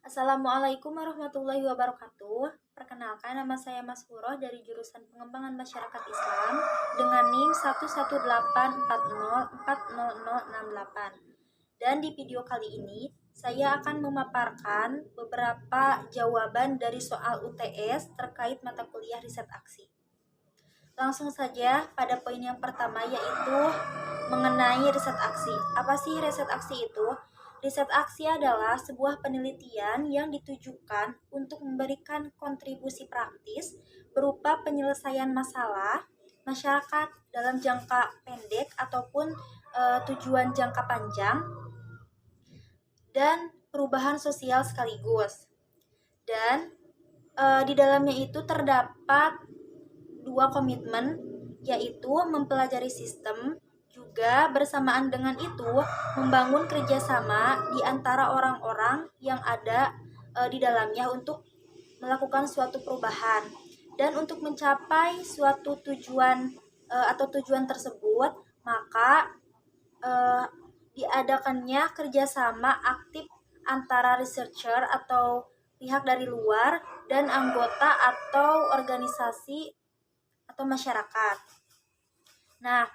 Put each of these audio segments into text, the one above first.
Assalamualaikum warahmatullahi wabarakatuh. Perkenalkan, nama saya Mas Furoh dari jurusan Pengembangan Masyarakat Islam dengan NIM 11840400068. Dan di video kali ini, saya akan memaparkan beberapa jawaban dari soal UTS terkait mata kuliah riset aksi. Langsung saja pada poin yang pertama, yaitu mengenai riset aksi. Apa sih riset aksi itu? Riset aksi adalah sebuah penelitian yang ditujukan untuk memberikan kontribusi praktis berupa penyelesaian masalah masyarakat dalam jangka pendek ataupun tujuan jangka panjang dan perubahan sosial sekaligus. Dan di dalamnya itu terdapat dua komitmen, yaitu mempelajari sistem, juga bersamaan dengan itu membangun kerjasama di antara orang-orang yang ada di dalamnya untuk melakukan suatu perubahan. Dan untuk mencapai suatu tujuan atau tujuan tersebut, maka diadakannya kerjasama aktif antara researcher atau pihak dari luar dan anggota atau organisasi atau masyarakat. Nah,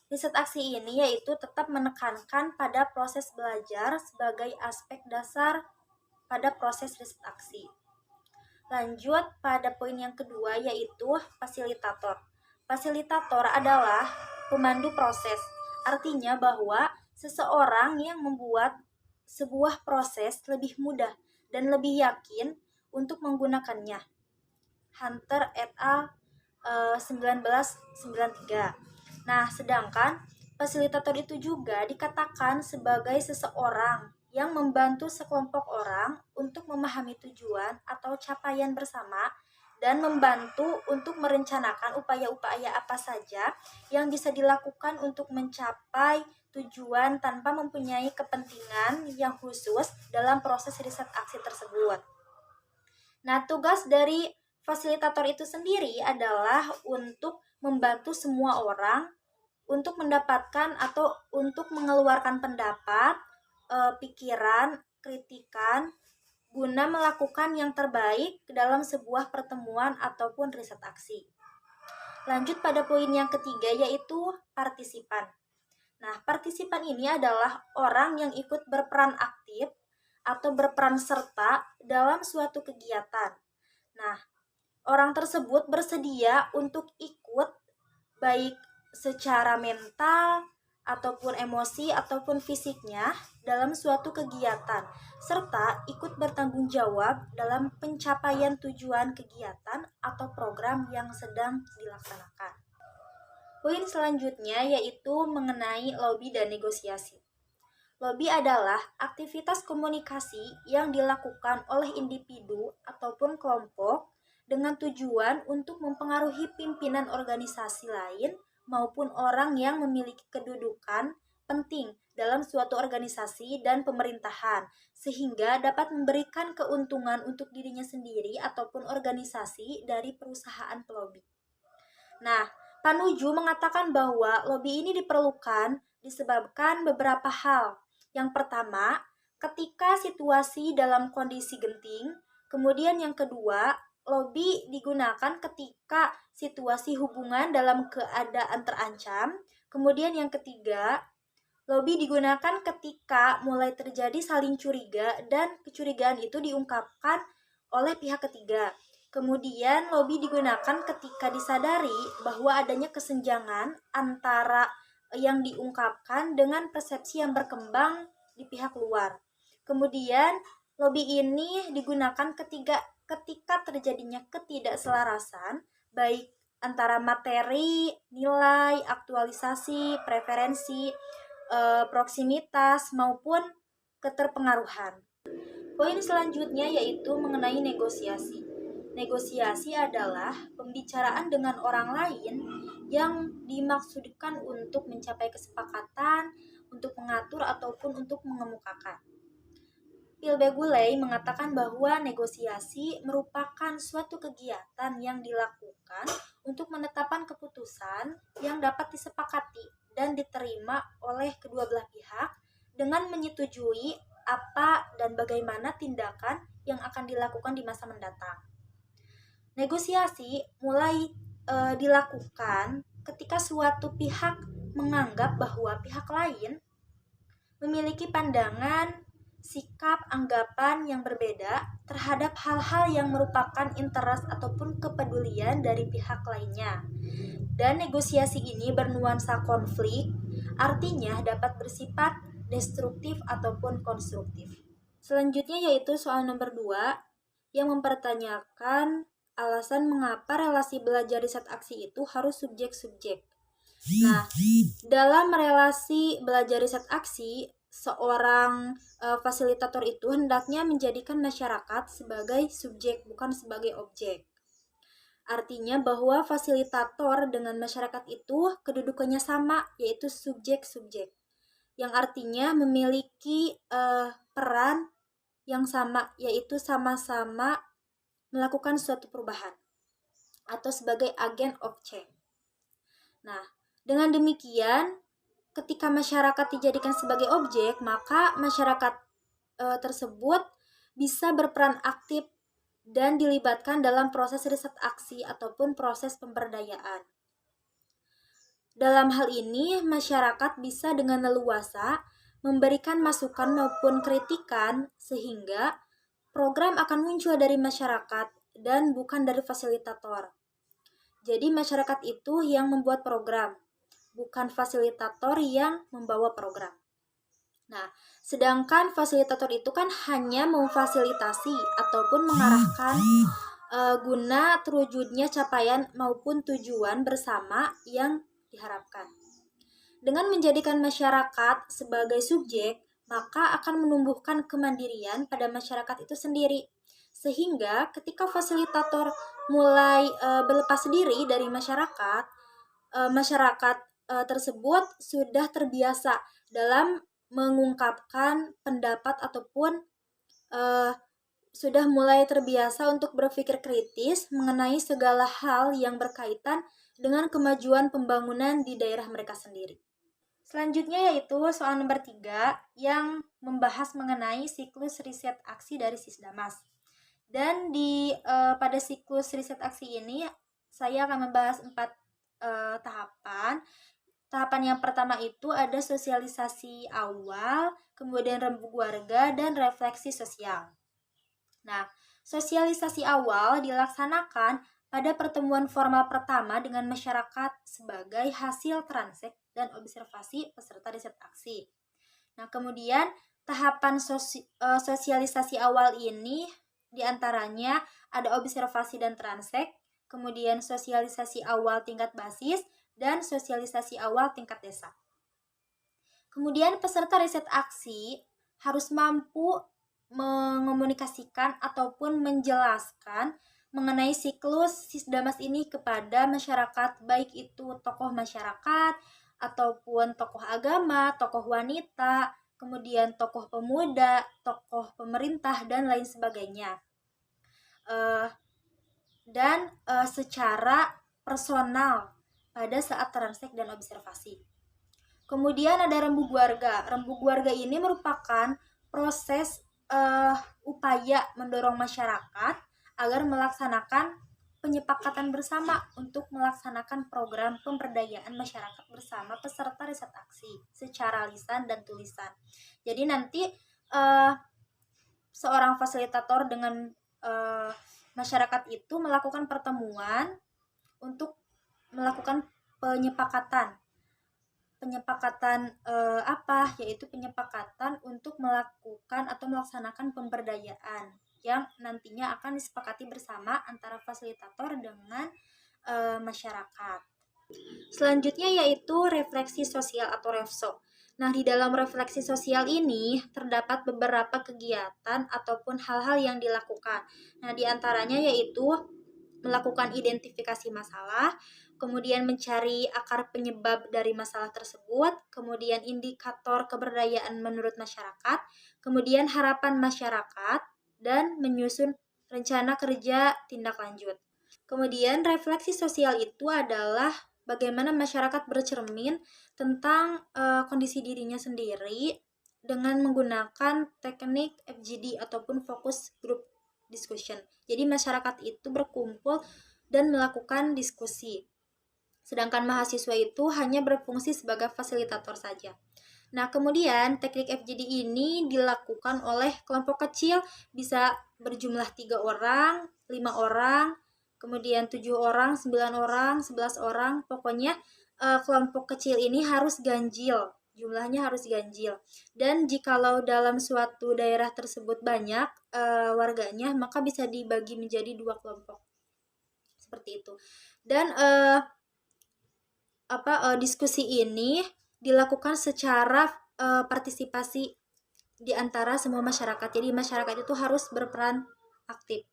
riset aksi ini yaitu tetap menekankan pada proses belajar sebagai aspek dasar pada proses riset aksi. Lanjut pada poin yang kedua, yaitu fasilitator. Fasilitator adalah pemandu proses. Artinya bahwa seseorang yang membuat sebuah proses lebih mudah dan lebih yakin untuk menggunakannya. Hunter et al. 1993. Nah, sedangkan fasilitator itu juga dikatakan sebagai seseorang yang membantu sekelompok orang untuk memahami tujuan atau capaian bersama dan membantu untuk merencanakan upaya-upaya apa saja yang bisa dilakukan untuk mencapai tujuan tanpa mempunyai kepentingan yang khusus dalam proses riset aksi tersebut. Nah, tugas dari fasilitator itu sendiri adalah untuk membantu semua orang untuk mendapatkan atau untuk mengeluarkan pendapat, pikiran, kritikan, guna melakukan yang terbaik dalam sebuah pertemuan ataupun riset aksi. Lanjut pada poin yang ketiga, yaitu partisipan. Nah, partisipan ini adalah orang yang ikut berperan aktif atau berperan serta dalam suatu kegiatan. Nah, orang tersebut bersedia untuk ikut baik secara mental ataupun emosi ataupun fisiknya dalam suatu kegiatan, serta ikut bertanggung jawab dalam pencapaian tujuan kegiatan atau program yang sedang dilaksanakan. Poin selanjutnya yaitu mengenai lobby dan negosiasi. Lobby adalah aktivitas komunikasi yang dilakukan oleh individu ataupun kelompok dengan tujuan untuk mempengaruhi pimpinan organisasi lain maupun orang yang memiliki kedudukan penting dalam suatu organisasi dan pemerintahan, sehingga dapat memberikan keuntungan untuk dirinya sendiri ataupun organisasi dari perusahaan pelobi. Nah, Panuju mengatakan bahwa lobby ini diperlukan disebabkan beberapa hal. Yang pertama, ketika situasi dalam kondisi genting. Kemudian yang kedua, lobby digunakan ketika situasi hubungan dalam keadaan terancam. Kemudian yang ketiga, lobby digunakan ketika mulai terjadi saling curiga dan kecurigaan itu diungkapkan oleh pihak ketiga. Kemudian lobby digunakan ketika disadari bahwa adanya kesenjangan antara yang diungkapkan dengan persepsi yang berkembang di pihak luar. Kemudian lobby ini digunakan ketika terjadinya ketidakselarasan baik antara materi, nilai, aktualisasi, preferensi, proksimitas maupun keterpengaruhan. Poin selanjutnya yaitu mengenai negosiasi. Negosiasi adalah pembicaraan dengan orang lain yang dimaksudkan untuk mencapai kesepakatan, untuk mengatur ataupun untuk mengemukakan. Pilbegulei mengatakan bahwa negosiasi merupakan suatu kegiatan yang dilakukan untuk menetapkan keputusan yang dapat disepakati dan diterima oleh kedua belah pihak dengan menyetujui apa dan bagaimana tindakan yang akan dilakukan di masa mendatang. Negosiasi mulai dilakukan ketika suatu pihak menganggap bahwa pihak lain memiliki pandangan, sikap, anggapan yang berbeda terhadap hal-hal yang merupakan interest ataupun kepedulian dari pihak lainnya. Dan negosiasi ini bernuansa konflik, artinya dapat bersifat destruktif ataupun konstruktif. Selanjutnya yaitu soal nomor 2 yang mempertanyakan alasan mengapa relasi belajar riset aksi itu harus subjek-subjek. Nah, dalam relasi belajar riset aksi, seorang fasilitator itu hendaknya menjadikan masyarakat sebagai subjek, bukan sebagai objek. Artinya bahwa fasilitator dengan masyarakat itu kedudukannya sama, yaitu subjek-subjek, yang artinya memiliki peran yang sama, yaitu sama-sama melakukan suatu perubahan atau sebagai agent of change. Nah, dengan demikian, ketika masyarakat dijadikan sebagai objek, maka masyarakat tersebut bisa berperan aktif dan dilibatkan dalam proses riset aksi ataupun proses pemberdayaan. Dalam hal ini, masyarakat bisa dengan leluasa memberikan masukan maupun kritikan sehingga program akan muncul dari masyarakat dan bukan dari fasilitator. Jadi masyarakat itu yang membuat program, bukan fasilitator yang membawa program. Nah, sedangkan fasilitator itu kan hanya memfasilitasi ataupun mengarahkan guna terwujudnya capaian maupun tujuan bersama yang diharapkan. Dengan menjadikan masyarakat sebagai subjek, maka akan menumbuhkan kemandirian pada masyarakat itu sendiri. Sehingga ketika fasilitator mulai berlepas diri dari masyarakat, masyarakat tersebut sudah terbiasa dalam mengungkapkan pendapat ataupun sudah mulai terbiasa untuk berpikir kritis mengenai segala hal yang berkaitan dengan kemajuan pembangunan di daerah mereka sendiri. Selanjutnya yaitu soal nomor 3 yang membahas mengenai siklus riset aksi dari Sisdamas. Dan pada siklus riset aksi ini saya akan membahas 4 tahapan. Tahapan yang pertama itu ada sosialisasi awal, kemudian rembuk warga, dan refleksi sosial. Nah, sosialisasi awal dilaksanakan pada pertemuan formal pertama dengan masyarakat sebagai hasil transek dan observasi peserta riset aksi. Nah, kemudian tahapan sosialisasi awal ini diantaranya ada observasi dan transek, kemudian sosialisasi awal tingkat basis, dan sosialisasi awal tingkat desa. Kemudian peserta riset aksi harus mampu mengomunikasikan ataupun menjelaskan mengenai siklus Sisdamas ini kepada masyarakat, baik itu tokoh masyarakat ataupun tokoh agama, tokoh wanita, kemudian tokoh pemuda, tokoh pemerintah, dan lain sebagainya. Secara personal pada saat transek dan observasi. Kemudian ada rembuk warga. Rembuk warga ini merupakan proses upaya mendorong masyarakat agar melaksanakan penyepakatan bersama untuk melaksanakan program pemberdayaan masyarakat bersama peserta riset aksi secara lisan dan tulisan. Jadi nanti seorang fasilitator dengan masyarakat itu melakukan pertemuan untuk melakukan penyepakatan yaitu penyepakatan untuk melakukan atau melaksanakan pemberdayaan yang nantinya akan disepakati bersama antara fasilitator dengan masyarakat. Selanjutnya yaitu refleksi sosial atau refso. Nah, di dalam refleksi sosial ini terdapat beberapa kegiatan ataupun hal-hal yang dilakukan. Nah, di antaranya yaitu melakukan identifikasi masalah, kemudian mencari akar penyebab dari masalah tersebut, kemudian indikator keberdayaan menurut masyarakat, kemudian harapan masyarakat, dan menyusun rencana kerja tindak lanjut. Kemudian refleksi sosial itu adalah bagaimana masyarakat bercermin tentang kondisi dirinya sendiri dengan menggunakan teknik FGD ataupun Focus Group Discussion. Jadi masyarakat itu berkumpul dan melakukan diskusi. Sedangkan mahasiswa itu hanya berfungsi sebagai fasilitator saja. Nah, kemudian teknik FGD ini dilakukan oleh kelompok kecil, bisa berjumlah 3 orang, 5 orang, kemudian 7 orang, 9 orang, 11 orang. Pokoknya kelompok kecil ini harus ganjil, jumlahnya harus ganjil. Dan jikalau dalam suatu daerah tersebut banyak warganya, maka bisa dibagi menjadi 2 kelompok. Seperti itu. Dan diskusi ini dilakukan secara partisipasi di antara semua masyarakat. Jadi masyarakat itu harus berperan aktif.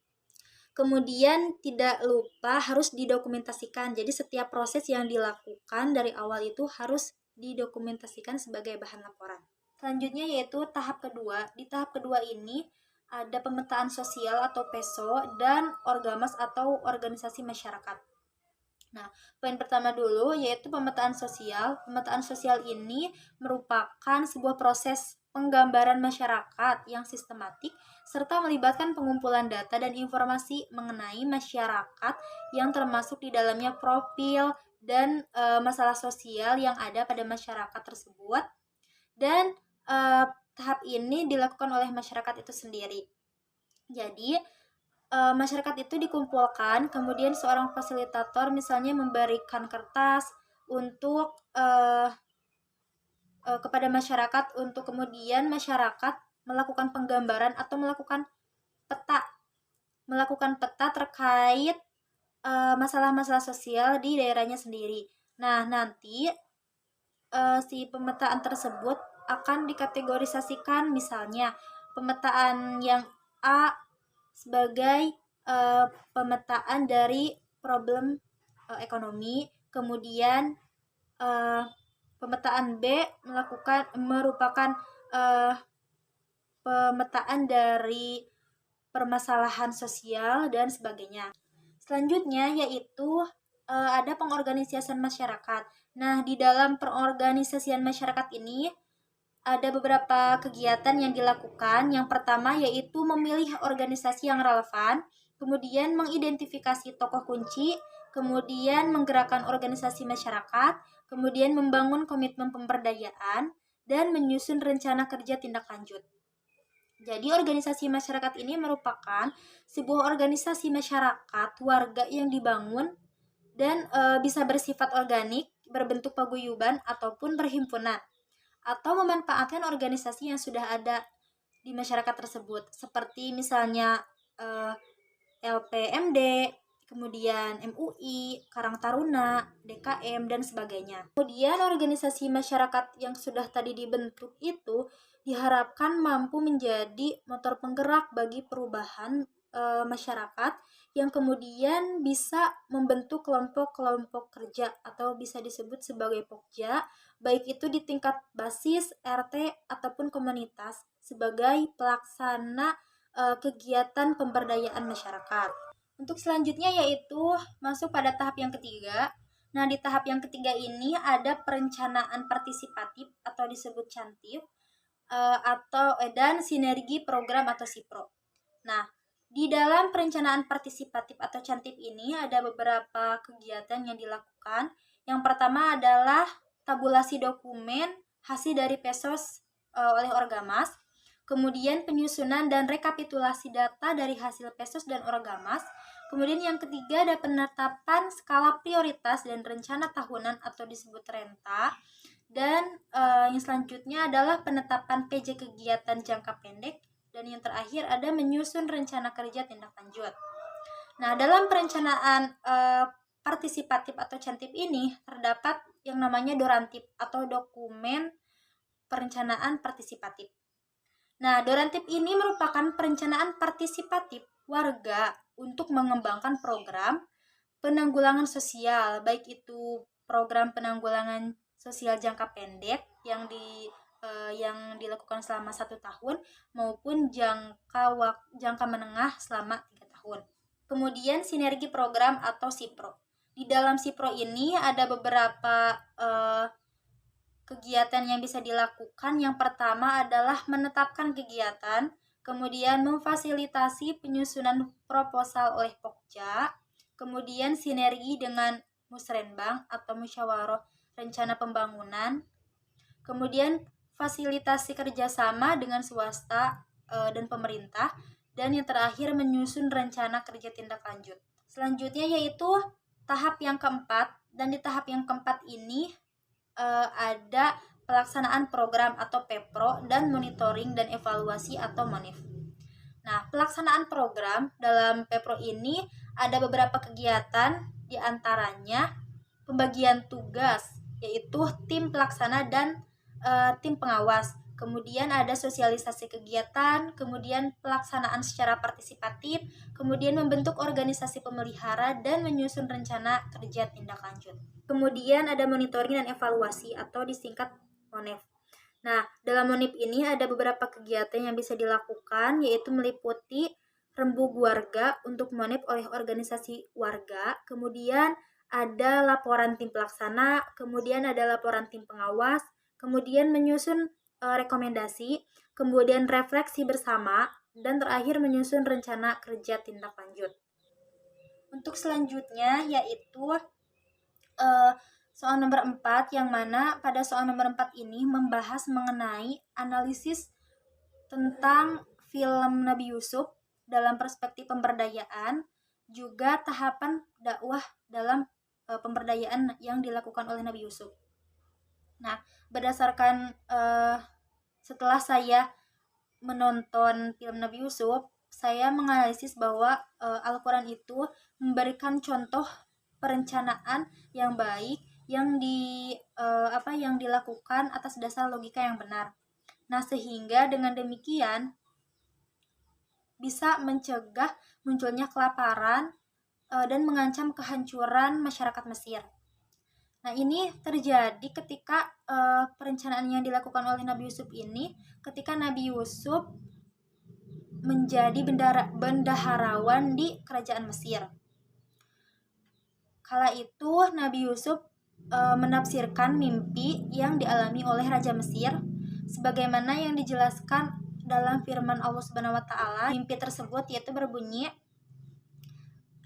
Kemudian tidak lupa harus didokumentasikan. Jadi setiap proses yang dilakukan dari awal itu harus didokumentasikan sebagai bahan laporan. Selanjutnya yaitu tahap kedua. Di tahap kedua ini ada pemetaan sosial atau PESO dan orgamas atau organisasi masyarakat. Nah, poin pertama dulu yaitu pemetaan sosial. Pemetaan sosial ini merupakan sebuah proses penggambaran masyarakat yang sistematik serta melibatkan pengumpulan data dan informasi mengenai masyarakat yang termasuk di dalamnya profil dan masalah sosial yang ada pada masyarakat tersebut. Dan tahap ini dilakukan oleh masyarakat itu sendiri. Jadi, masyarakat itu dikumpulkan, kemudian seorang fasilitator misalnya memberikan kertas untuk kepada masyarakat untuk kemudian masyarakat melakukan penggambaran atau melakukan peta terkait masalah-masalah sosial di daerahnya sendiri. Nah, nanti si pemetaan tersebut akan dikategorisasikan, misalnya pemetaan yang A sebagai pemetaan dari problem ekonomi, kemudian pemetaan B merupakan pemetaan dari permasalahan sosial dan sebagainya. Selanjutnya yaitu ada pengorganisasian masyarakat. Nah, di dalam pengorganisasian masyarakat ini ada beberapa kegiatan yang dilakukan. Yang pertama yaitu memilih organisasi yang relevan, kemudian mengidentifikasi tokoh kunci, kemudian menggerakkan organisasi masyarakat, kemudian membangun komitmen pemberdayaan, dan menyusun rencana kerja tindak lanjut. Jadi organisasi masyarakat ini merupakan sebuah organisasi masyarakat warga yang dibangun dan bisa bersifat organik, berbentuk paguyuban ataupun perhimpunan, atau memanfaatkan organisasi yang sudah ada di masyarakat tersebut, seperti misalnya LPMD, kemudian MUI, Karang Taruna, DKM, dan sebagainya. Kemudian organisasi masyarakat yang sudah tadi dibentuk itu diharapkan mampu menjadi motor penggerak bagi perubahan masyarakat yang kemudian bisa membentuk kelompok-kelompok kerja atau bisa disebut sebagai pokja, baik itu di tingkat basis, RT, ataupun komunitas sebagai pelaksana kegiatan pemberdayaan masyarakat. Untuk selanjutnya yaitu masuk pada tahap yang ketiga. Nah, di tahap yang ketiga ini ada perencanaan partisipatif atau disebut CANTIP dan sinergi program atau SIPRO. Nah, di dalam perencanaan partisipatif atau CANTIP ini ada beberapa kegiatan yang dilakukan. Yang pertama adalah tabulasi dokumen hasil dari PESOS oleh Orgamas. Kemudian penyusunan dan rekapitulasi data dari hasil PESOS dan Orgamas. Kemudian yang ketiga ada penetapan skala prioritas dan rencana tahunan atau disebut renta. Dan yang selanjutnya adalah penetapan PJ kegiatan jangka pendek. Dan yang terakhir ada menyusun rencana kerja tindak lanjut. Nah, dalam perencanaan partisipatif atau CANTIP ini terdapat yang namanya Dorantip atau dokumen perencanaan partisipatif. Nah, Dorantip ini merupakan perencanaan partisipatif warga untuk mengembangkan program penanggulangan sosial, baik itu program penanggulangan sosial jangka pendek yang dilakukan selama 1 tahun maupun jangka menengah selama 3 tahun. Kemudian sinergi program atau SIPRO. Di dalam SIPRO ini ada beberapa kegiatan yang bisa dilakukan yang pertama adalah menetapkan kegiatan, kemudian memfasilitasi penyusunan proposal oleh Pokja, kemudian sinergi dengan Musrenbang atau Musyawarah Rencana Pembangunan, kemudian fasilitasi kerjasama dengan swasta dan pemerintah, dan yang terakhir menyusun rencana kerja tindak lanjut. Selanjutnya yaitu tahap yang keempat, dan di tahap yang keempat ini ada pelaksanaan program atau PEPRO dan monitoring dan evaluasi atau MONIF. Nah, pelaksanaan program dalam PEPRO ini ada beberapa kegiatan, diantaranya pembagian tugas, yaitu tim pelaksana dan tim pengawas. Kemudian ada sosialisasi kegiatan, kemudian pelaksanaan secara partisipatif, kemudian membentuk organisasi pemelihara dan menyusun rencana kerja tindak lanjut. Kemudian ada monitoring dan evaluasi atau disingkat MONEF. Nah, dalam MONIP ini ada beberapa kegiatan yang bisa dilakukan, yaitu meliputi rembuk warga untuk MONIP oleh organisasi warga, kemudian ada laporan tim pelaksana, kemudian ada laporan tim pengawas, kemudian menyusun rekomendasi, kemudian refleksi bersama, dan terakhir menyusun rencana kerja tindak lanjut. Untuk selanjutnya yaitu soal nomor 4, yang mana pada soal nomor 4 ini membahas mengenai analisis tentang film Nabi Yusuf dalam perspektif pemberdayaan, juga tahapan dakwah dalam pemberdayaan yang dilakukan oleh Nabi Yusuf. Nah, berdasarkan setelah saya menonton film Nabi Yusuf, saya menganalisis bahwa Al-Quran itu memberikan contoh perencanaan yang baik yang dilakukan atas dasar logika yang benar. Nah, sehingga dengan demikian bisa mencegah munculnya kelaparan dan mengancam kehancuran masyarakat Mesir. Nah, ini terjadi ketika perencanaan yang dilakukan oleh Nabi Yusuf ini, ketika Nabi Yusuf menjadi bendaharawan di kerajaan Mesir. Kala itu Nabi Yusuf menafsirkan mimpi yang dialami oleh Raja Mesir sebagaimana yang dijelaskan dalam firman Allah Subhanahu wa taala. Mimpi tersebut yaitu berbunyi,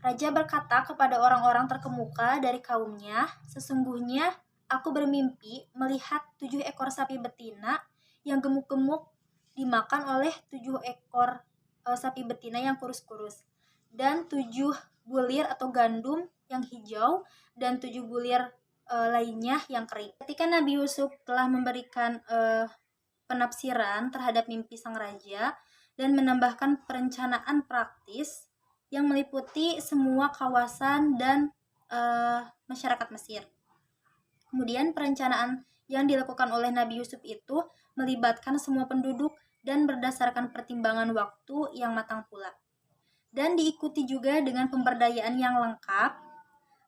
Raja berkata kepada orang-orang terkemuka dari kaumnya, sesungguhnya aku bermimpi melihat 7 ekor sapi betina yang gemuk-gemuk dimakan oleh 7 ekor sapi betina yang kurus-kurus, dan 7 bulir atau gandum yang hijau, dan 7 bulir lainnya yang kering. Ketika Nabi Yusuf telah memberikan penafsiran terhadap mimpi sang raja dan menambahkan perencanaan praktis yang meliputi semua kawasan dan masyarakat Mesir. Kemudian perencanaan yang dilakukan oleh Nabi Yusuf itu melibatkan semua penduduk dan berdasarkan pertimbangan waktu yang matang pula. Dan diikuti juga dengan pemberdayaan yang lengkap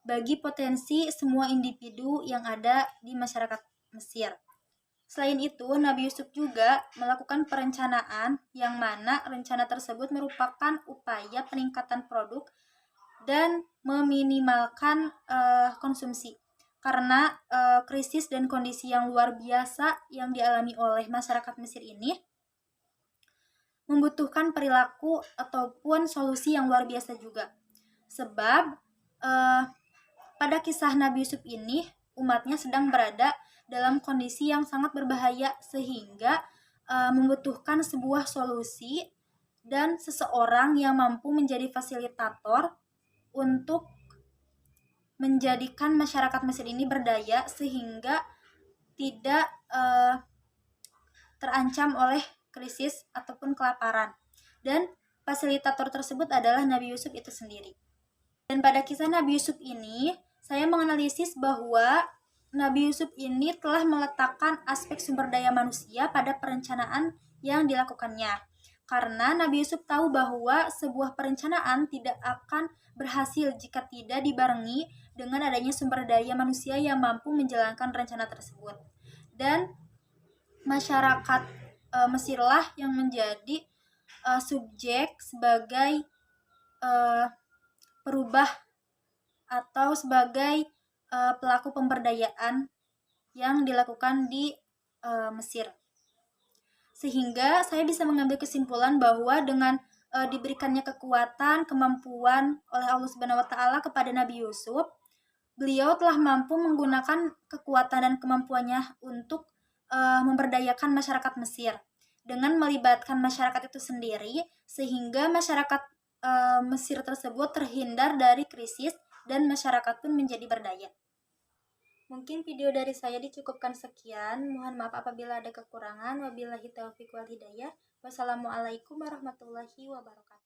bagi potensi semua individu yang ada di masyarakat Mesir. Selain itu, Nabi Yusuf juga melakukan perencanaan yang mana rencana tersebut merupakan upaya peningkatan produk dan meminimalkan konsumsi. Karena krisis dan kondisi yang luar biasa yang dialami oleh masyarakat Mesir ini membutuhkan perilaku ataupun solusi yang luar biasa juga. Sebab pada kisah Nabi Yusuf ini, umatnya sedang berada dalam kondisi yang sangat berbahaya sehingga membutuhkan sebuah solusi dan seseorang yang mampu menjadi fasilitator untuk menjadikan masyarakat Mesir ini berdaya sehingga tidak terancam oleh krisis ataupun kelaparan. Dan fasilitator tersebut adalah Nabi Yusuf itu sendiri. Dan pada kisah Nabi Yusuf ini, saya menganalisis bahwa Nabi Yusuf ini telah meletakkan aspek sumber daya manusia pada perencanaan yang dilakukannya. Karena Nabi Yusuf tahu bahwa sebuah perencanaan tidak akan berhasil jika tidak dibarengi dengan adanya sumber daya manusia yang mampu menjalankan rencana tersebut. Dan masyarakat Mesirlah yang menjadi subjek sebagai perubah atau sebagai pelaku pemberdayaan yang dilakukan di Mesir. Sehingga saya bisa mengambil kesimpulan bahwa dengan diberikannya kekuatan, kemampuan oleh Allah Subhanahu wa taala kepada Nabi Yusuf, beliau telah mampu menggunakan kekuatan dan kemampuannya untuk memberdayakan masyarakat Mesir dengan melibatkan masyarakat itu sendiri, sehingga masyarakat Mesir tersebut terhindar dari krisis dan masyarakat pun menjadi berdaya. Mungkin video dari saya dicukupkan sekian. Mohon maaf apabila ada kekurangan. Wabillahi taufiq wal hidayah. Wassalamualaikum warahmatullahi wabarakatuh.